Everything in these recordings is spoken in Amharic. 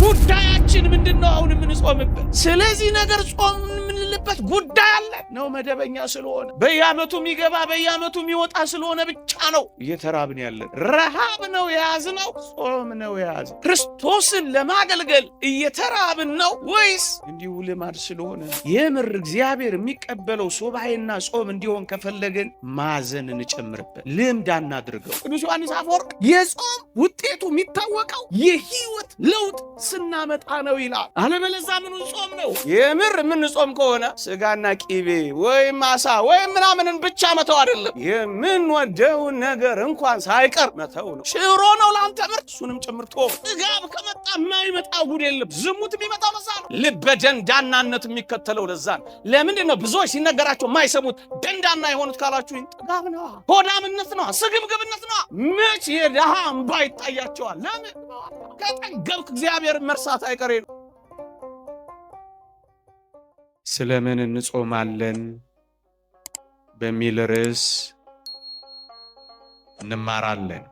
ጉዳያችን ምንድነው? አሁን የምንጾምበት ስለዚህ ነገር ጾም የምንልበት ጉዳይ አለ ነው። መደበኛ ስለሆነ በየዓመቱ የሚገባ በየዓመቱ የሚወጣ ስለሆነ ብቻ ነው እየተራብን ያለን። ረሃብ ነው የያዝነው? ጾም ነው የያዝነው? ክርስቶስን ለማገልገል እየተራብን ነው ወይስ እንዲሁ ልማድ ስለሆነ? የምር እግዚአብሔር የሚቀበለው ሱባኤና ጾም እንዲሆን ከፈለግን ማዘን እንጨምርበት፣ ልምድ አናድርገው። ቅዱስ ዮሐንስ አፈወርቅ የጾም ውጤቱ የሚታወቀው የህይወት ለውጥ ስናመጣ ነው ይላል። አለበለዛ ምኑ ጾም ነው? የምር የምንጾም ከሆነ ስጋና ቂቤ ወይም አሳ ወይም ምናምንን ብቻ መተው አይደለም፣ የምንወደውን ነገር እንኳን ሳይቀር መተው ነው። ሽሮ ነው ለአንተ ምርት፣ እሱንም ጨምርቶ። ጥጋብ ከመጣ የማይመጣ ጉድ የለም። ዝሙት የሚመጣው ለዛ ነው። ልበ ደንዳናነት የሚከተለው ለዛ ነው። ለምንድን ነው ብዙዎች ሲነገራቸው የማይሰሙት ደንዳና የሆኑት ካላችሁ? ጥጋብ ነው፣ ሆዳምነት ነው፣ ስግብግብነት ነው። መች የድሃ እምባ ይታያቸዋል? ለምን? ከጠገብክ እግዚአብሔር መርሳት አይቀሬ ነው። ስለምን እንጾማለን በሚል ርዕስ እንማራለን።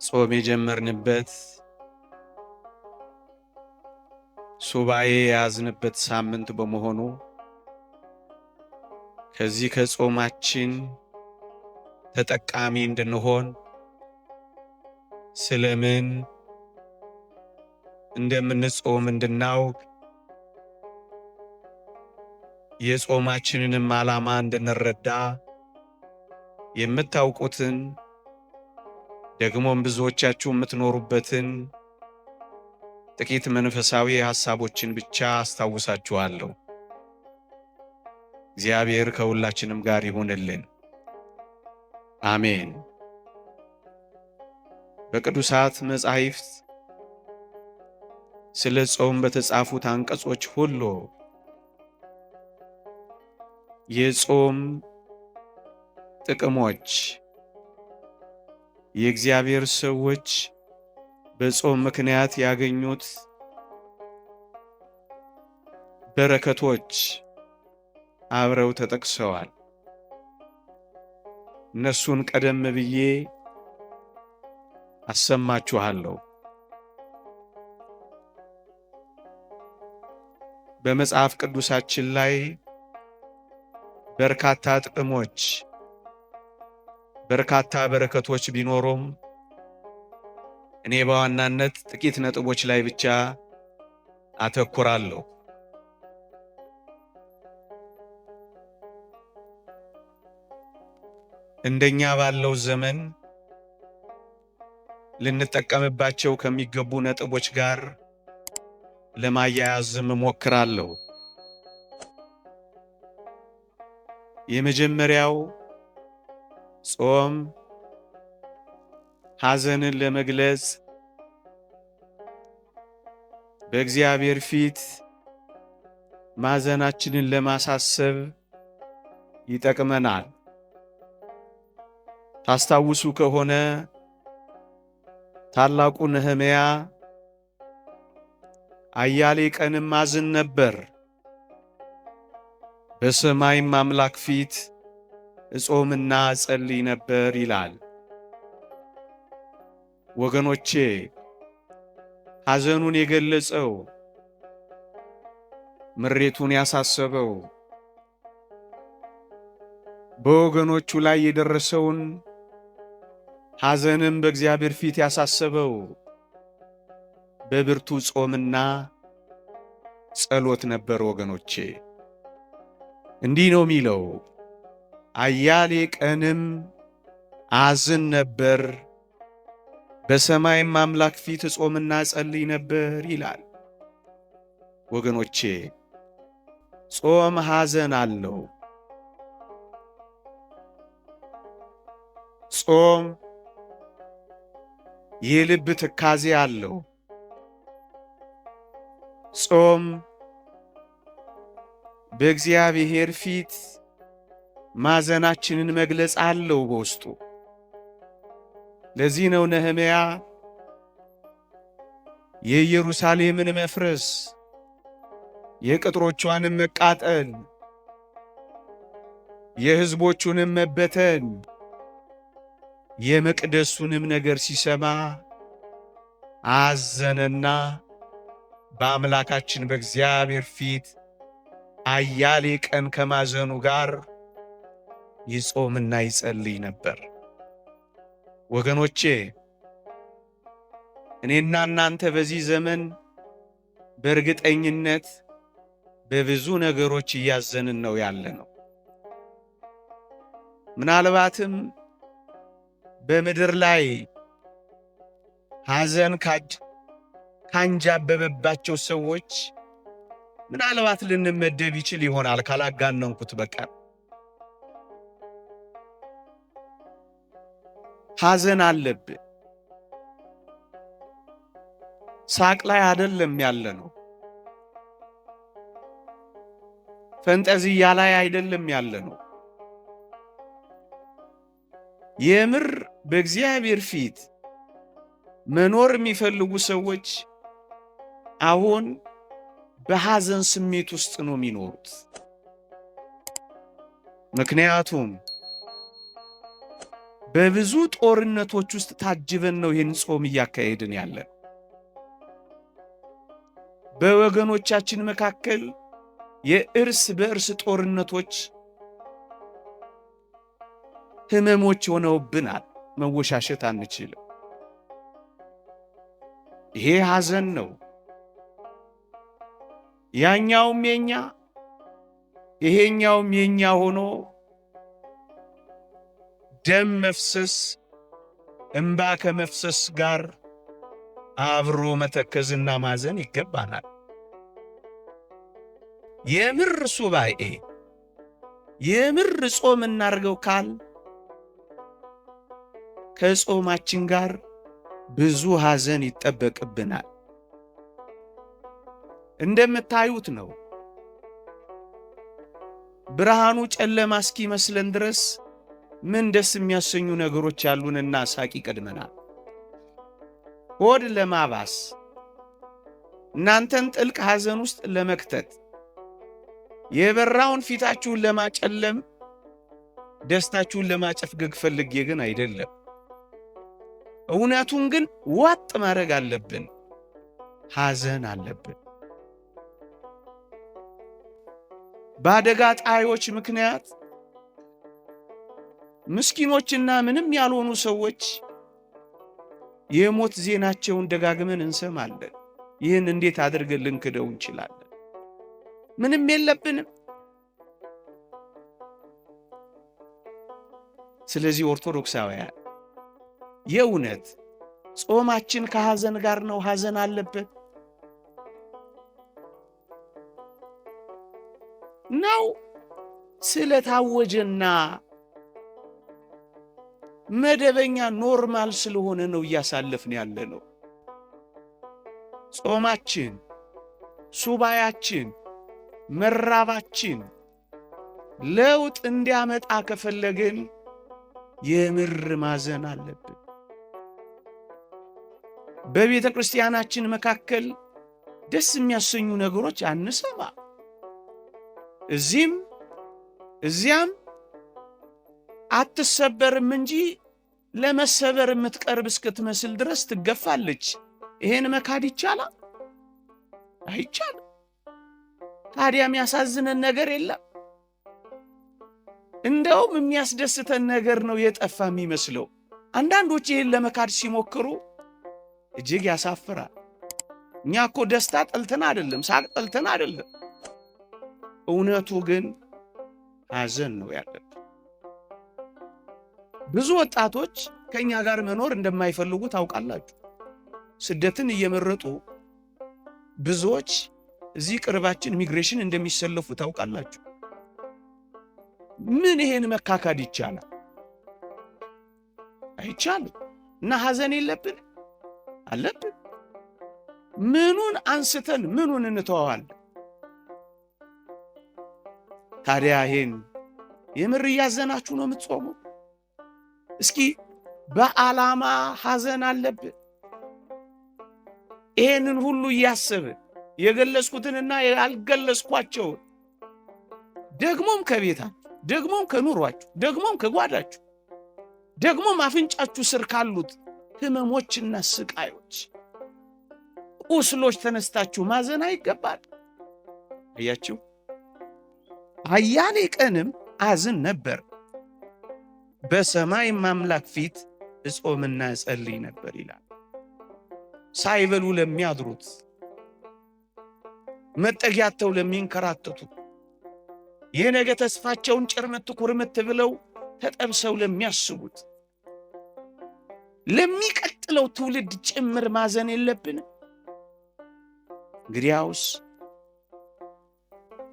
ጾም የጀመርንበት ሱባኤ የያዝንበት ሳምንት በመሆኑ ከዚህ ከጾማችን ተጠቃሚ እንድንሆን ስለምን እንደምንጾም እንድናውቅ የጾማችንንም ዓላማ እንድንረዳ የምታውቁትን ደግሞም ብዙዎቻችሁ የምትኖሩበትን ጥቂት መንፈሳዊ ሐሳቦችን ብቻ አስታውሳችኋለሁ። እግዚአብሔር ከሁላችንም ጋር ይሁንልን። አሜን። በቅዱሳት መጻሕፍት ስለ ጾም በተጻፉት አንቀጾች ሁሉ የጾም ጥቅሞች፣ የእግዚአብሔር ሰዎች በጾም ምክንያት ያገኙት በረከቶች አብረው ተጠቅሰዋል። እነሱን ቀደም ብዬ አሰማችኋለሁ። በመጽሐፍ ቅዱሳችን ላይ በርካታ ጥቅሞች፣ በርካታ በረከቶች ቢኖሩም እኔ በዋናነት ጥቂት ነጥቦች ላይ ብቻ አተኩራለሁ። እንደኛ ባለው ዘመን ልንጠቀምባቸው ከሚገቡ ነጥቦች ጋር ለማያያዝም እሞክራለሁ። የመጀመሪያው ጾም ሐዘንን ለመግለጽ በእግዚአብሔር ፊት ማዘናችንን ለማሳሰብ ይጠቅመናል። ታስታውሱ ከሆነ ታላቁ ነህምያ አያሌ ቀንም አዝን ነበር፣ በሰማይም አምላክ ፊት እጾምና እጸልይ ነበር ይላል። ወገኖቼ ሐዘኑን የገለጸው ምሬቱን ያሳሰበው በወገኖቹ ላይ የደረሰውን ሐዘንም በእግዚአብሔር ፊት ያሳሰበው በብርቱ ጾምና ጸሎት ነበር። ወገኖቼ እንዲህ ነው የሚለው፣ አያሌ ቀንም አዝን ነበር፣ በሰማይም አምላክ ፊት እጾምና ጸልይ ነበር ይላል። ወገኖቼ ጾም ሐዘን አለው። ጾም የልብ ትካዜ አለው። ጾም በእግዚአብሔር ፊት ማዘናችንን መግለጽ አለው በውስጡ። ለዚህ ነው ነህምያ የኢየሩሳሌምን መፍረስ፣ የቅጥሮቿንም መቃጠል፣ የሕዝቦቹንም መበተን፣ የመቅደሱንም ነገር ሲሰማ አዘነና በአምላካችን በእግዚአብሔር ፊት አያሌ ቀን ከማዘኑ ጋር ይጾምና ይጸልይ ነበር። ወገኖቼ እኔና እናንተ በዚህ ዘመን በእርግጠኝነት በብዙ ነገሮች እያዘንን ነው ያለነው። ምናልባትም በምድር ላይ ሐዘን ካንጃበበባቸው ሰዎች ምናልባት ልንመደብ ይችል ይሆናል ካላጋነንኩት በቀር። ሐዘን አለብን። ሳቅ ላይ አይደለም ያለነው። ፈንጠዝያ ላይ አይደለም ያለነው። የምር በእግዚአብሔር ፊት መኖር የሚፈልጉ ሰዎች አሁን በሐዘን ስሜት ውስጥ ነው የሚኖሩት። ምክንያቱም በብዙ ጦርነቶች ውስጥ ታጅበን ነው ይህን ጾም እያካሄድን ያለን። በወገኖቻችን መካከል የእርስ በእርስ ጦርነቶች ህመሞች ሆነውብናል። መወሻሸት አንችልም። ይሄ ሐዘን ነው። ያኛውም የኛ ይሄኛውም የኛ ሆኖ ደም መፍሰስ እንባ ከመፍሰስ ጋር አብሮ መተከዝና ማዘን ይገባናል። የምር ሱባኤ የምር ጾም እናርገው ካል ከጾማችን ጋር ብዙ ሐዘን ይጠበቅብናል። እንደምታዩት ነው። ብርሃኑ ጨለማ እስኪመስለን ድረስ ምን ደስ የሚያሰኙ ነገሮች ያሉንና ሳቅ ይቀድመናል። ሆድ ለማባስ እናንተን ጥልቅ ሐዘን ውስጥ ለመክተት የበራውን ፊታችሁን ለማጨለም ደስታችሁን ለማጨፍገግ ፈልጌ ግን አይደለም። እውነቱን ግን ዋጥ ማድረግ አለብን። ሐዘን አለብን። በአደጋ ጣዮች ምክንያት ምስኪኖችና ምንም ያልሆኑ ሰዎች የሞት ዜናቸውን ደጋግመን እንሰማለን። ይህን እንዴት አድርገን ልንክደው እንችላለን? ምንም የለብንም። ስለዚህ ኦርቶዶክሳውያን የእውነት ጾማችን ከሐዘን ጋር ነው? ሐዘን አለበት ነው? ስለታወጀና መደበኛ ኖርማል ስለሆነ ነው እያሳለፍን ያለ ነው። ጾማችን፣ ሱባያችን፣ መራባችን ለውጥ እንዲያመጣ ከፈለግን የምር ማዘን አለብን። በቤተ ክርስቲያናችን መካከል ደስ የሚያሰኙ ነገሮች አንሰማ። እዚህም እዚያም አትሰበርም እንጂ ለመሰበር የምትቀርብ እስክትመስል ድረስ ትገፋለች። ይሄን መካድ ይቻላል? አይቻልም። ታዲያ የሚያሳዝነን ነገር የለም። እንደውም የሚያስደስተን ነገር ነው የጠፋ የሚመስለው። አንዳንዶች ይሄን ለመካድ ሲሞክሩ እጅግ ያሳፍራል። እኛ እኮ ደስታ ጠልተን አይደለም፣ ሳቅ ጠልተን አይደለም። እውነቱ ግን ሐዘን ነው ያለብን። ብዙ ወጣቶች ከኛ ጋር መኖር እንደማይፈልጉ ታውቃላችሁ። ስደትን እየመረጡ ብዙዎች እዚህ ቅርባችን ኢሚግሬሽን እንደሚሰለፉ ታውቃላችሁ። ምን ይሄን መካካድ ይቻላል? አይቻልም። እና ሐዘን የለብን? አለብን። ምኑን አንስተን ምኑን እንተዋዋለን? ታዲያ ይሄን የምር እያዘናችሁ ነው የምትጾሙ? እስኪ በዓላማ ሐዘን አለብን። ይሄንን ሁሉ እያሰብን የገለጽኩትንና ያልገለጽኳቸውን ደግሞም ከቤታችሁ፣ ደግሞም ከኑሯችሁ፣ ደግሞም ከጓዳችሁ፣ ደግሞም አፍንጫችሁ ስር ካሉት ህመሞችና ስቃዮች ቁስሎች ተነስታችሁ ማዘን አይገባል። አያችሁ፣ አያሌ ቀንም አዝን ነበር፣ በሰማይም አምላክ ፊት እጾምና እጸልይ ነበር ይላል። ሳይበሉ ለሚያድሩት፣ መጠጊያተው ለሚንከራተቱት፣ የነገ ተስፋቸውን ጭርምት ኩርምት ብለው ተጠብሰው ለሚያስቡት፣ ለሚቀጥለው ትውልድ ጭምር ማዘን የለብንም? እንግዲያውስ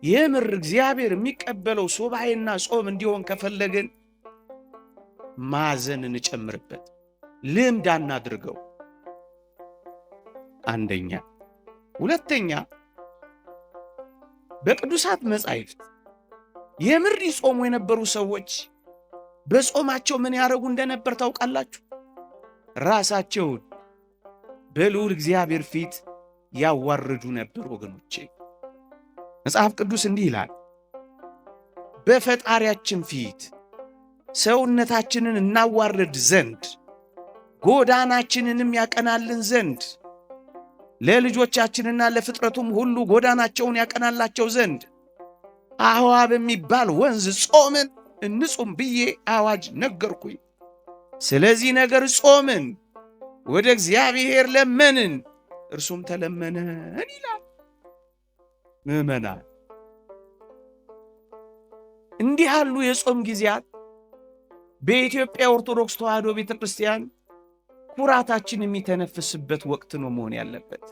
የምር እግዚአብሔር የሚቀበለው ሱባኤና ጾም እንዲሆን ከፈለግን ማዘን እንጨምርበት፣ ልምድ አናድርገው። አንደኛ። ሁለተኛ፣ በቅዱሳት መጻሕፍት የምር ይጾሙ የነበሩ ሰዎች በጾማቸው ምን ያደርጉ እንደነበር ታውቃላችሁ? ራሳቸውን በልዑል እግዚአብሔር ፊት ያዋርዱ ነበር። ወገኖቼ መጽሐፍ ቅዱስ እንዲህ ይላል፣ በፈጣሪያችን ፊት ሰውነታችንን እናዋርድ ዘንድ ጎዳናችንንም ያቀናልን ዘንድ ለልጆቻችንና ለፍጥረቱም ሁሉ ጎዳናቸውን ያቀናላቸው ዘንድ አህዋ በሚባል ወንዝ ጾምን እንጹም ብዬ አዋጅ ነገርኩኝ። ስለዚህ ነገር ጾምን፣ ወደ እግዚአብሔር ለመንን፣ እርሱም ተለመነን ይላል። ምዕመናን፣ እንዲህ ያሉ የጾም ጊዜያት በኢትዮጵያ ኦርቶዶክስ ተዋሕዶ ቤተ ክርስቲያን ኩራታችን የሚተነፍስበት ወቅት ነው መሆን ያለበት።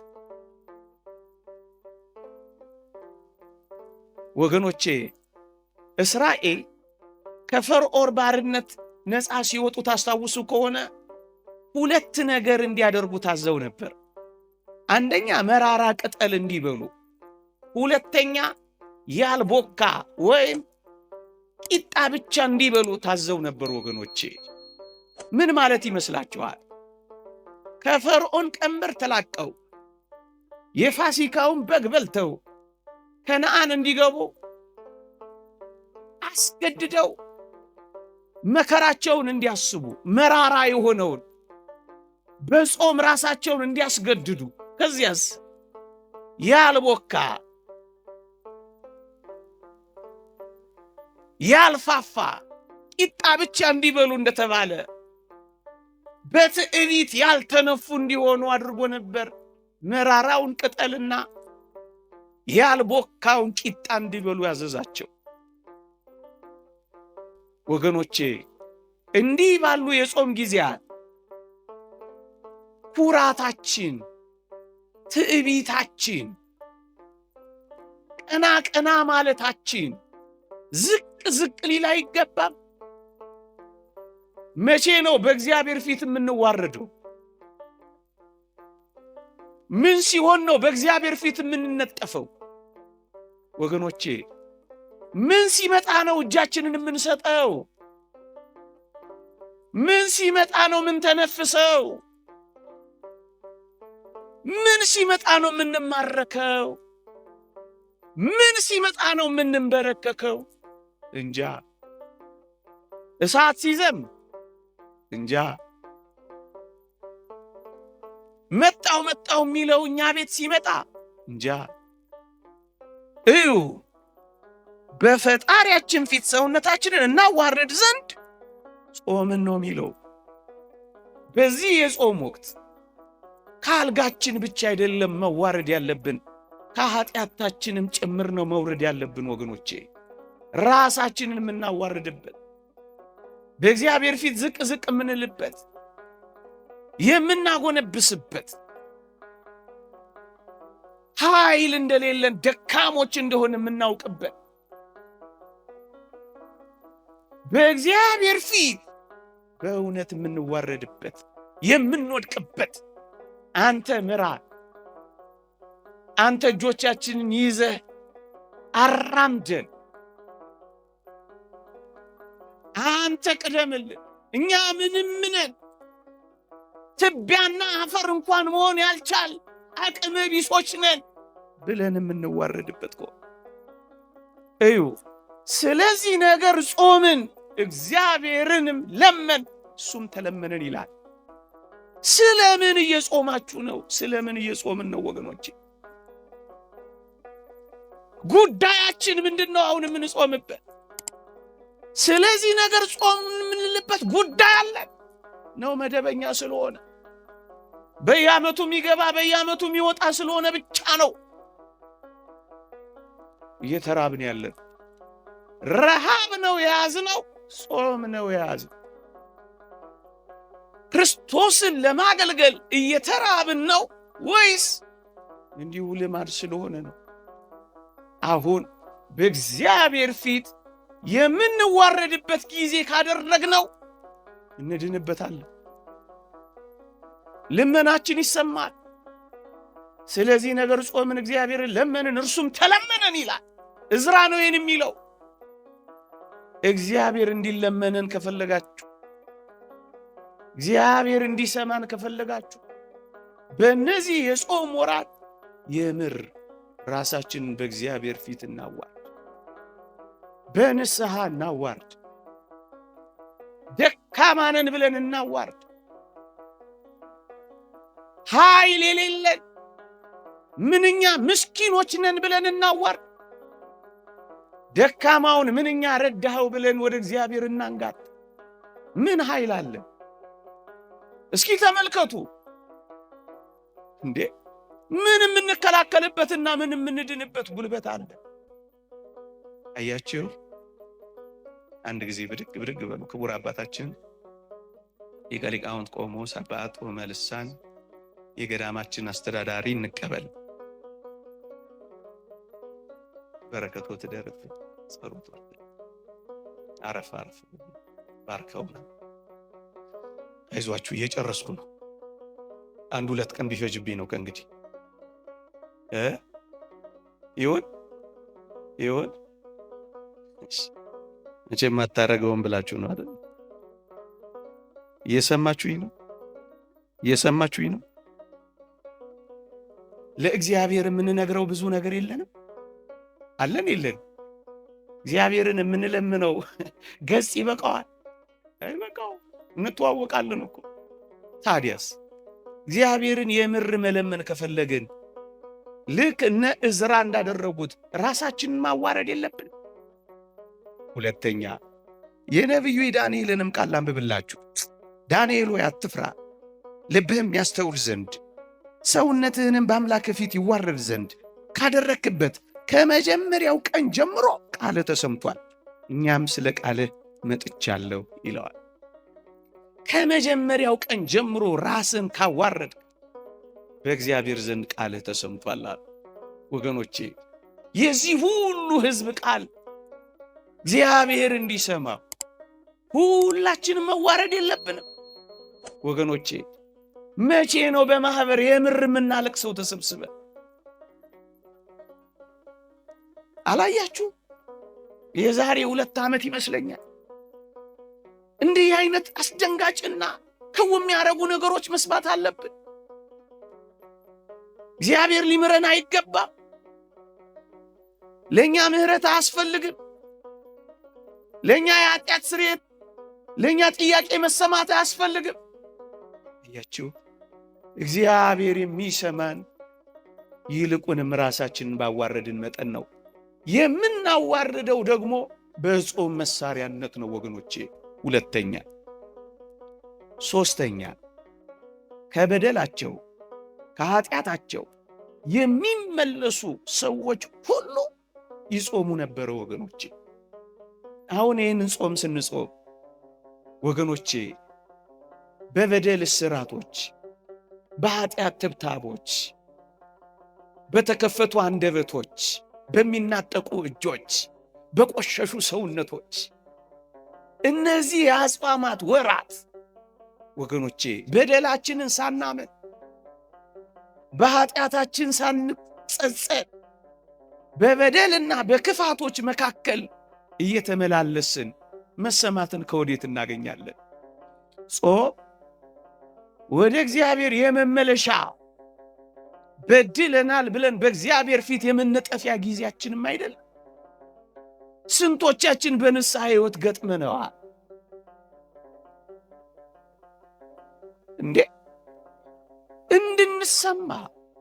ወገኖቼ እስራኤል ከፈርዖን ባርነት ነፃ ሲወጡ ታስታውሱ ከሆነ ሁለት ነገር እንዲያደርጉ ታዘው ነበር። አንደኛ መራራ ቅጠል እንዲበሉ፣ ሁለተኛ ያልቦካ ወይም ቂጣ ብቻ እንዲበሉ ታዘው ነበር። ወገኖቼ ምን ማለት ይመስላችኋል? ከፈርዖን ቀንበር ተላቀው የፋሲካውን በግ በልተው ከነዓን እንዲገቡ አስገድደው መከራቸውን እንዲያስቡ መራራ የሆነውን በጾም ራሳቸውን እንዲያስገድዱ፣ ከዚያስ ያልቦካ ያልፋፋ ቂጣ ብቻ እንዲበሉ እንደተባለ በትዕቢት ያልተነፉ እንዲሆኑ አድርጎ ነበር። መራራውን ቅጠልና ያልቦካውን ቂጣ እንዲበሉ ያዘዛቸው። ወገኖቼ እንዲህ ባሉ የጾም ጊዜያት ኩራታችን፣ ትዕቢታችን፣ ቀና ቀና ማለታችን ዝቅ ዝቅ ሊል አይገባም። መቼ ነው በእግዚአብሔር ፊት የምንዋረደው? ምን ሲሆን ነው በእግዚአብሔር ፊት የምንነጠፈው? ወገኖቼ ምን ሲመጣ ነው እጃችንን የምንሰጠው? ምን ሲመጣ ነው የምንተነፍሰው? ምን ሲመጣ ነው የምንማረከው? ምን ሲመጣ ነው የምንበረከከው? እንጃ። እሳት ሲዘም እንጃ። መጣው መጣው የሚለው እኛ ቤት ሲመጣ እንጃ። እዩ፣ በፈጣሪያችን ፊት ሰውነታችንን እናዋርድ ዘንድ ጾምን ነው የሚለው። በዚህ የጾም ወቅት ከአልጋችን ብቻ አይደለም መዋረድ ያለብን፣ ከኃጢአታችንም ጭምር ነው መውረድ ያለብን። ወገኖቼ ራሳችንን የምናዋርድበት፣ በእግዚአብሔር ፊት ዝቅ ዝቅ የምንልበት፣ የምናጎነብስበት፣ ኃይል እንደሌለን ደካሞች እንደሆነ የምናውቅበት፣ በእግዚአብሔር ፊት በእውነት የምንዋረድበት፣ የምንወድቅበት። አንተ ምራ፣ አንተ እጆቻችንን ይዘህ አራምደን፣ አንተ ቅደምልን፣ እኛ ምንም ነን፣ ትቢያና አፈር እንኳን መሆን ያልቻል አቅመ ቢሶች ነን ብለን የምንዋረድበት እኮ እዩ። ስለዚህ ነገር ጾምን፣ እግዚአብሔርንም ለመን፣ እሱም ተለመነን ይላል። ስለምን እየጾማችሁ ነው? ስለምን እየጾምን ነው ወገኖቼ? ጉዳያችን ምንድነው? አሁን የምንጾምበት ስለዚህ ነገር ጾም የምንልበት ጉዳይ አለ ነው? መደበኛ ስለሆነ በየዓመቱ የሚገባ በየዓመቱ የሚወጣ ስለሆነ ብቻ ነው እየተራብን ያለን? ረሃብ ነው የያዝነው? ጾም ነው የያዝነው? ክርስቶስን ለማገልገል እየተራብን ነው ወይስ እንዲሁ ልማድ ስለሆነ ነው? አሁን በእግዚአብሔር ፊት የምንዋረድበት ጊዜ ካደረግነው እንድንበታለን። ልመናችን ይሰማል። ስለዚህ ነገር ጾምን፣ እግዚአብሔርን ለመንን፣ እርሱም ተለመነን ይላል። ዕዝራ ነው ይህን የሚለው። እግዚአብሔር እንዲለመነን ከፈለጋችሁ፣ እግዚአብሔር እንዲሰማን ከፈለጋችሁ በእነዚህ የጾም ወራት የምር ራሳችንን በእግዚአብሔር ፊት እናዋርድ፣ በንስሐ እናዋርድ፣ ደካማ ነን ብለን እናዋርድ፣ ኃይል የሌለን ምንኛ ምስኪኖች ነን ብለን እናዋርድ፣ ደካማውን ምንኛ ረዳኸው ብለን ወደ እግዚአብሔር እናንጋጥ። ምን ኃይል አለ? እስኪ ተመልከቱ እንዴ! ምን የምንከላከልበትና ምን የምንድንበት ጉልበት አለ? አያችሁ፣ አንድ ጊዜ ብድግ በሉ ክቡር አባታችን ሊቀ ሊቃውንት ቆሞስ አባ ጦመ ልሳን የገዳማችን አስተዳዳሪ እንቀበል። በረከቶ ትደርፍ ጸሎቶ አረፍ ባርከው። አይዟችሁ እየጨረስኩ ነው። አንድ ሁለት ቀን ቢፈጅብኝ ነው ከእንግዲህ ይሁን መቼም ማታረገውን ብላችሁ ነው አይደል? እየሰማችሁኝ ነው? ለእግዚአብሔር የምንነግረው ብዙ ነገር የለንም? አለን የለን? እግዚአብሔርን የምንለምነው ገጽ ይበቃዋል? አይበቃው። እንተዋወቃለን እኮ። ታዲያስ እግዚአብሔርን የምር መለመን ከፈለግን ልክ እነ ዕዝራ እንዳደረጉት ራሳችንን ማዋረድ የለብን? ሁለተኛ የነቢዩ ዳንኤልንም ቃል አንብብላችሁ። ዳንኤል ሆይ አትፍራ፣ ልብህም ያስተውል ዘንድ ሰውነትህንም በአምላክ ፊት ይዋረድ ዘንድ ካደረክበት ከመጀመሪያው ቀን ጀምሮ ቃልህ ተሰምቷል፣ እኛም ስለ ቃልህ መጥቻለሁ ይለዋል። ከመጀመሪያው ቀን ጀምሮ ራስን ካዋረድ በእግዚአብሔር ዘንድ ቃልህ ተሰምቷል አሉ። ወገኖቼ የዚህ ሁሉ ሕዝብ ቃል እግዚአብሔር እንዲሰማ ሁላችንም መዋረድ የለብንም? ወገኖቼ መቼ ነው በማህበር የምር የምናለቅሰው ተሰብስበን? አላያችሁ? የዛሬ 2 ዓመት ይመስለኛል እንዲህ አይነት አስደንጋጭና ከው የሚያረጉ ነገሮች መስማት አለብን። እግዚአብሔር ሊምረን አይገባም? ለኛ ምህረት አያስፈልግም? ለኛ የኃጢአት ስርየት፣ ለኛ ጥያቄ መሰማት አያስፈልግም? አያችሁ፣ እግዚአብሔር የሚሰማን ይልቁንም ራሳችንን ባዋረድን መጠን ነው። የምናዋርደው ደግሞ በጾም መሳሪያነት ነው ወገኖቼ። ሁለተኛ ሶስተኛ ከበደላቸው ከኃጢአታቸው የሚመለሱ ሰዎች ሁሉ ይጾሙ ነበር ወገኖቼ። አሁን ይህንን ጾም ስንጾም ወገኖቼ በበደል እስራቶች፣ በኃጢአት ትብታቦች፣ በተከፈቱ አንደበቶች፣ በሚናጠቁ እጆች፣ በቆሸሹ ሰውነቶች እነዚህ የአጽዋማት ወራት ወገኖቼ በደላችንን ሳናመን በኃጢአታችን ሳንጸጸት በበደልና በክፋቶች መካከል እየተመላለስን መሰማትን ከወዴት እናገኛለን? ጾም ወደ እግዚአብሔር የመመለሻ በድለናል ብለን በእግዚአብሔር ፊት የምንጠፊያ ጊዜያችንም አይደለም። ስንቶቻችን በንስሐ ሕይወት ገጥመነዋል እንዴ? እንድንሰማ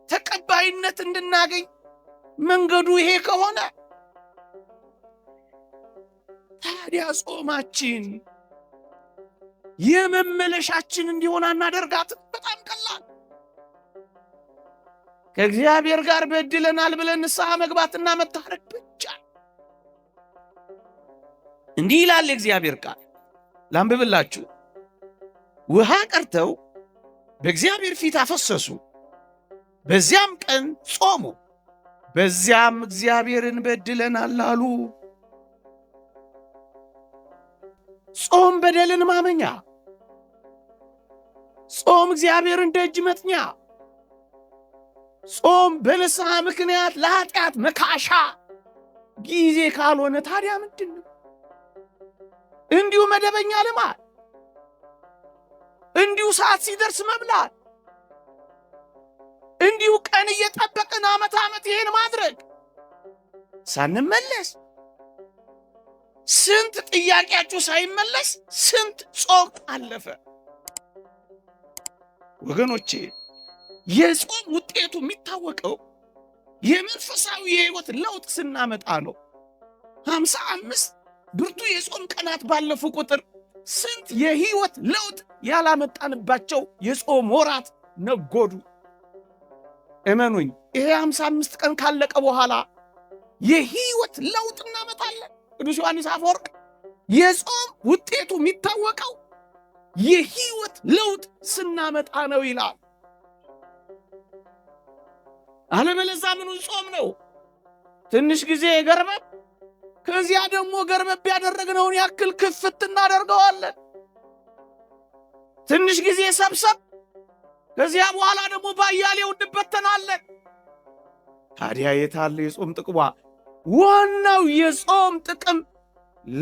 ተቀባይነት እንድናገኝ መንገዱ ይሄ ከሆነ ታዲያ ጾማችን የመመለሻችን እንዲሆን አናደርጋትም? በጣም ቀላል። ከእግዚአብሔር ጋር በድለናል ብለን ንስሐ መግባትና መታረቅ ብቻ። እንዲህ ይላል የእግዚአብሔር ቃል፣ ላንብብላችሁ። ውሃ ቀርተው በእግዚአብሔር ፊት አፈሰሱ፣ በዚያም ቀን ጾሙ፣ በዚያም እግዚአብሔርን በድለናል አሉ። ጾም በደልን ማመኛ፣ ጾም እግዚአብሔርን ደጅ መጥኛ፣ ጾም በንስሐ ምክንያት ለኃጢአት መካሻ ጊዜ ካልሆነ ታዲያ ምንድን ነው? እንዲሁ መደበኛ ልማድ፣ እንዲሁ ሰዓት ሲደርስ መብላት፣ እንዲሁ ቀን እየጠበቅን ዓመት ይሄን ማድረግ ሳንመለስ ስንት ጥያቄያችሁ ሳይመለስ ስንት ጾም አለፈ። ወገኖቼ የጾም ውጤቱ የሚታወቀው የመንፈሳዊ የህይወት ለውጥ ስናመጣ ነው። 55 ብርቱ የጾም ቀናት ባለፉ ቁጥር ስንት የህይወት ለውጥ ያላመጣንባቸው የጾም ወራት ነጎዱ። እመኑኝ፣ ይሄ 55 ቀን ካለቀ በኋላ የህይወት ለውጥ እናመጣለን። ቅዱስ ዮሐንስ አፈወርቅ የጾም ውጤቱ የሚታወቀው የህይወት ለውጥ ስናመጣ ነው ይላል። አለበለዚያ ምኑን ጾም ነው? ትንሽ ጊዜ ገርበብ፣ ከዚያ ደግሞ ገርበብ ያደረግነውን ያክል ክፍት እናደርገዋለን። ትንሽ ጊዜ ሰብሰብ፣ ከዚያ በኋላ ደግሞ ባያሌው እንበተናለን። ታዲያ የታለ የጾም ጥቅሟ? ዋናው የጾም ጥቅም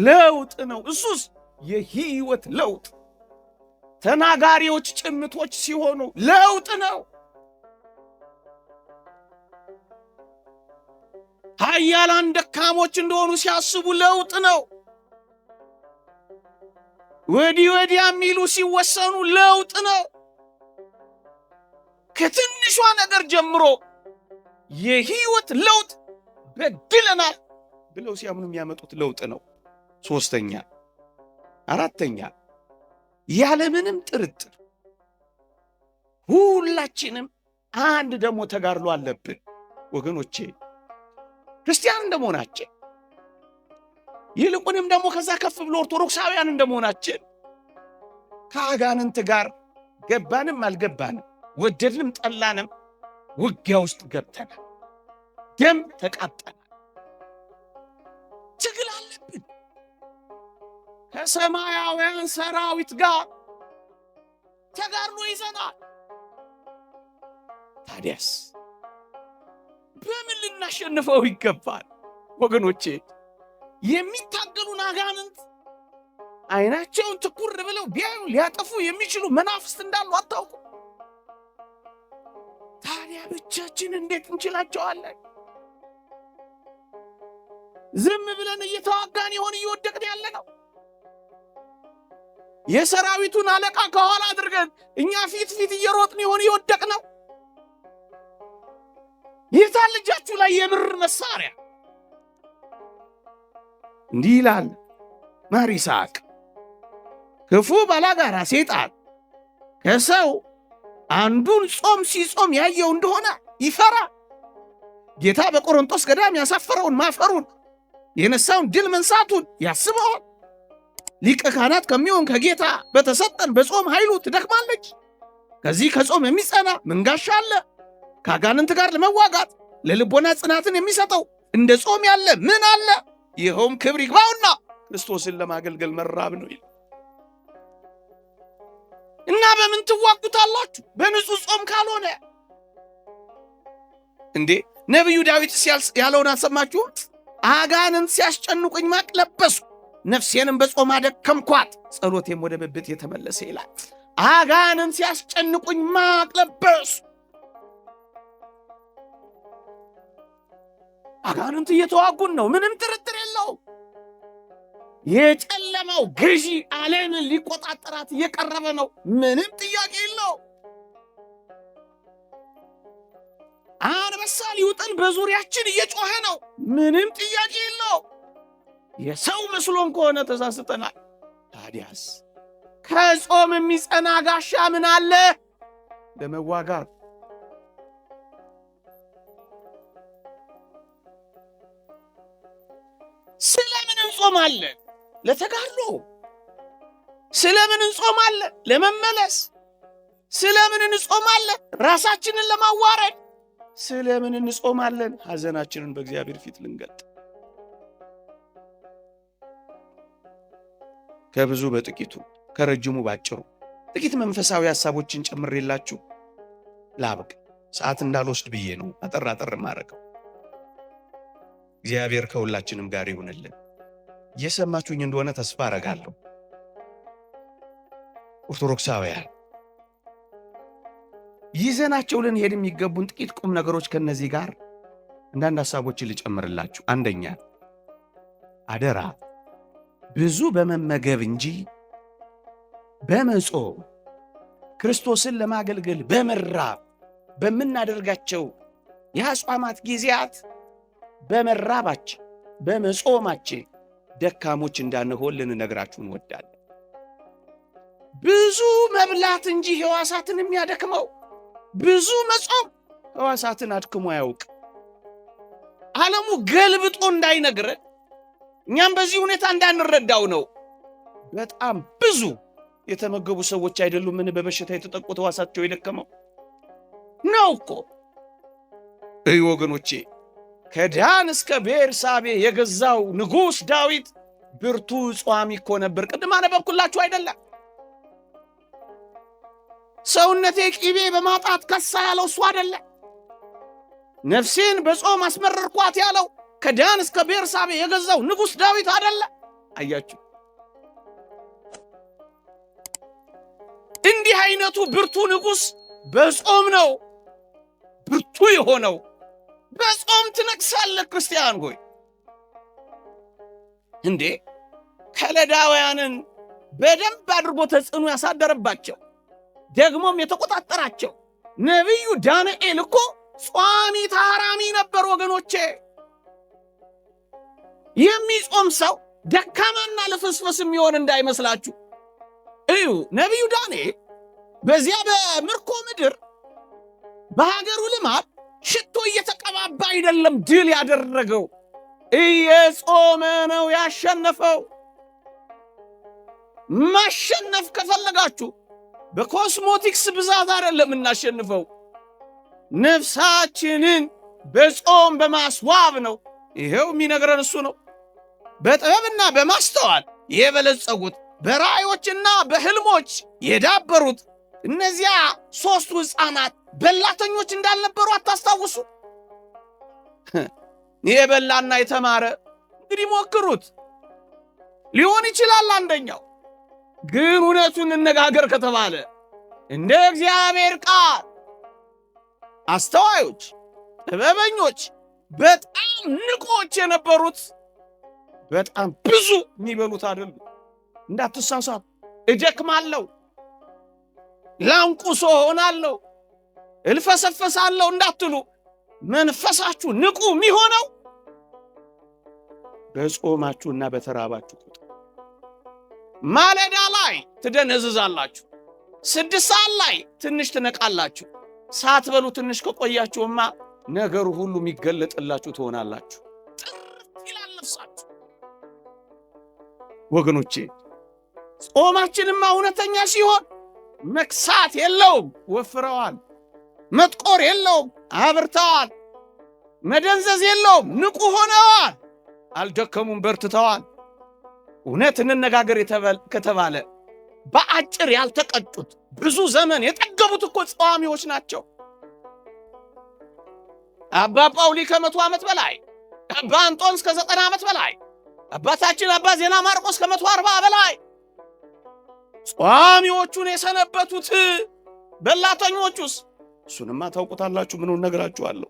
ለውጥ ነው። እሱስ የህይወት ለውጥ። ተናጋሪዎች ጭምቶች ሲሆኑ ለውጥ ነው። ኃያላን ደካሞች እንደሆኑ ሲያስቡ ለውጥ ነው። ወዲህ ወዲያ የሚሉ ሲወሰኑ ለውጥ ነው። ከትንሿ ነገር ጀምሮ የህይወት ለውጥ በድለናል ብለው ሲያምኑ የሚያመጡት ለውጥ ነው። ሶስተኛ፣ አራተኛ፣ ያለምንም ጥርጥር ሁላችንም አንድ ደግሞ ተጋድሎ አለብን ወገኖቼ፣ ክርስቲያን እንደመሆናችን ይልቁንም ደግሞ ከዛ ከፍ ብሎ ኦርቶዶክሳውያን እንደመሆናችን ከአጋንንት ጋር ገባንም አልገባንም ወደድንም ጠላንም ውጊያ ውስጥ ገብተናል። ደም ተቃጠናል። ትግል አለብን ከሰማያውያን ሰራዊት ጋር ተጋድሎ ይዘናል። ታዲያስ በምን ልናሸንፈው ይገባል ወገኖቼ? የሚታገሉን አጋንንት አይናቸውን ትኩር ብለው ቢያዩ ሊያጠፉ የሚችሉ መናፍስት እንዳሉ አታውቁ? ታዲያ ብቻችን እንዴት እንችላቸዋለን? ዝም ብለን እየተዋጋን ይሆን እየወደቅን ያለ ነው? የሰራዊቱን አለቃ ከኋላ አድርገን እኛ ፊት እየሮጥን ይሆን እየወደቅ ነው? ይታል እጃችሁ ላይ የብር መሳሪያ? እንዲህ ይላል መሐሪ ይስሐቅ፣ ክፉ ባላጋራ ሰይጣን ከሰው አንዱን ጾም ሲጾም ያየው እንደሆነ ይፈራ። ጌታ በቆሮንቶስ ገዳም ያሳፈረውን ማፈሩን የነሳውን ድል መንሳቱን ያስበዋል። ሊቀ ካህናት ከሚሆን ከጌታ በተሰጠን በጾም ኃይሉ ትደክማለች። ከዚህ ከጾም የሚጸና መንጋሻ አለ። ከአጋንንት ጋር ለመዋጋት ለልቦና ጽናትን የሚሰጠው እንደ ጾም ያለ ምን አለ? ይኸውም ክብር ይግባውና ክርስቶስን ለማገልገል መራብ ነው ይላል። እና በምን ትዋጉታላችሁ? በንጹህ ጾም ካልሆነ እንዴ? ነቢዩ ዳዊትስ ያለውን አልሰማችሁም? አጋንንት ሲያስጨንቁኝ ማቅ ለበስኩ፣ ነፍሴንም በጾም አደከምኳት፣ ጸሎቴም ወደ ብብት የተመለሰ ይላል። አጋንንት ሲያስጨንቁኝ ማቅ ለበስኩ። አጋንንት እየተዋጉን ነው፣ ምንም ጥርጥር የለውም። የጨለማው ገዢ ዓለምን ሊቆጣጠራት እየቀረበ ነው፣ ምንም ጥያቄ የለው። ሊያንበሳ ሊውጠን በዙሪያችን እየጮኸ ነው። ምንም ጥያቄ የለው። የሰው መስሎን ከሆነ ተሳስተናል። ታዲያስ ከጾም የሚጸና ጋሻ ምን አለ? ለመዋጋት ስለምን እንጾማለን? ለተጋድሎ። ስለምን እንጾማለን? ለመመለስ። ስለምን እንጾማለን? ራሳችንን ለማዋረድ። ስለምን እንጾማለን? ሐዘናችንን በእግዚአብሔር ፊት ልንገልጥ። ከብዙ በጥቂቱ ከረጅሙ ባጭሩ ጥቂት መንፈሳዊ ሐሳቦችን ጨምሬላችሁ ላብቅ። ሰዓት እንዳልወስድ ብዬ ነው አጠር አጠር ማረገው። እግዚአብሔር ከሁላችንም ጋር ይሁንልን። እየሰማችሁኝ እንደሆነ ተስፋ አረጋለሁ። ኦርቶዶክሳውያን ይዘናቸው ልንሄድ የሚገቡን ጥቂት ቁም ነገሮች ከነዚህ ጋር አንዳንድ ሐሳቦችን ልጨምርላችሁ። አንደኛ፣ አደራ ብዙ በመመገብ እንጂ በመጾም ክርስቶስን ለማገልገል በመራብ በምናደርጋቸው የአጽዋማት ጊዜያት በመራባችን በመጾማችን ደካሞች እንዳንሆን ልንነግራችሁ እንወዳለን። ብዙ መብላት እንጂ ሕዋሳትን የሚያደክመው ብዙ መጾም ሕዋሳትን አድክሞ አያውቅ። ዓለሙ ገልብጦ እንዳይነግረን እኛም በዚህ ሁኔታ እንዳንረዳው ነው። በጣም ብዙ የተመገቡ ሰዎች አይደሉምን በበሽታ የተጠቁት ሕዋሳቸው የደከመው ነው እኮ። እይ ወገኖቼ፣ ከዳን እስከ ቤርሳቤ የገዛው ንጉሥ ዳዊት ብርቱ ጿሚ እኮ ነበር። ቅድም አነበብኩላችሁ አይደለም? ሰውነቴ ቅቤ በማጣት ከሳ ያለው እሱ አይደለም? ነፍሴን በጾም አስመረርኳት ያለው ከዳን እስከ ቤርሳቤ የገዛው ንጉሥ ዳዊት አይደለም? አያችሁ፣ እንዲህ አይነቱ ብርቱ ንጉሥ በጾም ነው ብርቱ የሆነው። በጾም ትነግሳለህ ክርስቲያን ሆይ። እንዴ ከለዳውያንን በደንብ አድርጎ ተጽዕኖ ያሳደረባቸው ደግሞም የተቆጣጠራቸው ነቢዩ ዳንኤል እኮ ጿሚ ታራሚ ነበር ወገኖቼ። የሚጾም ሰው ደካማና ለፍስፍስ የሚሆን እንዳይመስላችሁ። እዩ፣ ነቢዩ ዳንኤል በዚያ በምርኮ ምድር በሀገሩ ልማድ ሽቶ እየተቀባባ አይደለም ድል ያደረገው፣ እየጾመ ነው ያሸነፈው። ማሸነፍ ከፈለጋችሁ በኮስሞቲክስ ብዛት አይደለም እናሸንፈው፣ ነፍሳችንን በጾም በማስዋብ ነው። ይሄው የሚነግረን እሱ ነው። በጥበብና በማስተዋል የበለጸጉት በራእዮችና በሕልሞች የዳበሩት እነዚያ ሦስቱ ሕፃናት በላተኞች እንዳልነበሩ አታስታውሱ? የበላና የተማረ እንግዲህ ሞክሩት፣ ሊሆን ይችላል አንደኛው። ግን እውነቱን እንነጋገር ከተባለ እንደ እግዚአብሔር ቃል አስተዋዮች፣ ጥበበኞች፣ በጣም ንቆች የነበሩት በጣም ብዙ የሚበሉት አይደሉም። እንዳትሳሳት። እደክማለሁ፣ ላንቁሶ ሆናለሁ፣ እልፈሰፈሳለሁ እንዳትሉ። መንፈሳችሁ ንቁ የሚሆነው በጾማችሁና በተራባችሁ ቁጥር። ማለዳ ላይ ትደነዝዛላችሁ፣ 6 ሰዓት ላይ ትንሽ ትነቃላችሁ። ሳትበሉ ትንሽ ከቆያችሁማ ነገሩ ሁሉ የሚገለጥላችሁ ትሆናላችሁ። ጥርት ይላል ነፍሳችሁ። ወገኖቼ ጾማችንማ እውነተኛ ሲሆን መክሳት የለውም፣ ወፍረዋል። መጥቆር የለውም፣ አብርተዋል። መደንዘዝ የለውም፣ ንቁ ሆነዋል። አልደከሙም፣ በርትተዋል። እውነት እንነጋገር ከተባለ በአጭር ያልተቀጡት ብዙ ዘመን የጠገቡት እኮ ጸዋሚዎች ናቸው። አባ ጳውሊ ከ100 ዓመት በላይ፣ አባ አንጦንስ ከ90 ዓመት በላይ፣ አባታችን አባ ዜና ማርቆስ ከ140 በላይ ጸዋሚዎቹን የሰነበቱት። በላተኞቹስ እሱንማ ታውቁታላችሁ። ምኑን ነግራችኋለሁ።